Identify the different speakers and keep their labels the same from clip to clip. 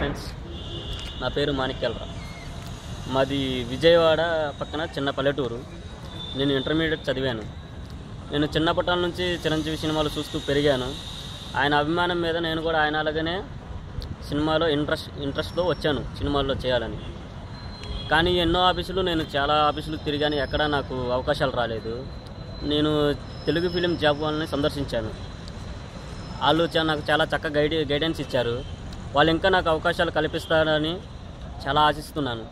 Speaker 1: Friends, నా పేరు మాణిక్యాలరావు. మాది విజయవాడ పక్కన చిన్న పల్లెటూరు. నేను ఇంటర్మీడియట్ చదివాను. నేను చిన్నప్పటి నుంచి చిరంజీవి సినిమాలు చూస్తూ పెరిగాను. ఆయన అభిమానం మీద నేను కూడా ఆయన అలాగనే సినిమాలో ఇంట్రెస్ట్తో వచ్చాను సినిమాల్లో చేయాలని. కానీ ఎన్నో ఆఫీసులు, నేను చాలా ఆఫీసులు తిరిగాను, ఎక్కడా నాకు అవకాశాలు రాలేదు. నేను తెలుగు ఫిలిం జాబ్ వాళ్ళని సందర్శించాను. వాళ్ళు నాకు చాలా చక్కగా గైడెన్స్ ఇచ్చారు. వాళ్ళు ఇంకా నాకు అవకాశాలు కల్పిస్తారని చాలా ఆశిస్తున్నాను.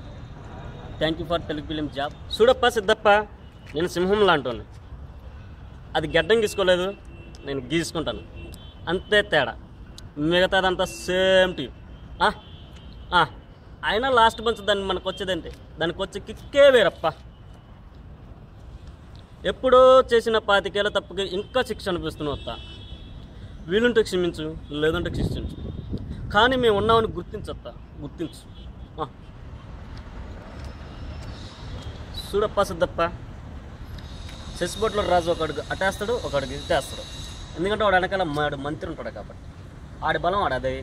Speaker 1: Thank you for Telugu film job. చూడప్ప సిద్ధప్ప, నేను సింహం లాంటి అది గడ్డం గీసుకోలేదు, నేను గీసుకుంటాను, అంతే తేడా. మిగతాదంతా సేమ్ టీ. అయినా లాస్ట్ మంత్ మనకు వచ్చేదంటే దానికి వచ్చే కిక్కే వేరప్ప. ఎప్పుడో చేసిన 25 ఏళ్ళ తప్పుకి ఇంకా శిక్ష అనిపిస్తున్న వస్తా. వీలుంటే క్షమించు, లేదంటే శిక్షించు, కానీ మేము ఉన్నామని గుర్తించొత్తా, గుర్తించు. చూడప్ప సిద్ధప్ప, చెస్ బోర్డులో రాజు ఒకడికి అటేస్తాడు, ఒకడికి ఇటేస్తాడు. ఎందుకంటే వాడు వెనకాల మంత్రి ఉంటాడు కాబట్టి, ఆడి బలం ఆడదే.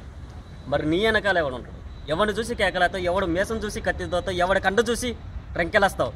Speaker 1: మరి నీ వెనకాల ఎవడు ఉంటాడు? ఎవడిని చూసి కేకలేస్తావు, ఎవడు మేసం చూసి కత్తితో, ఎవడి కండ చూసి రెంకెలేస్తావు.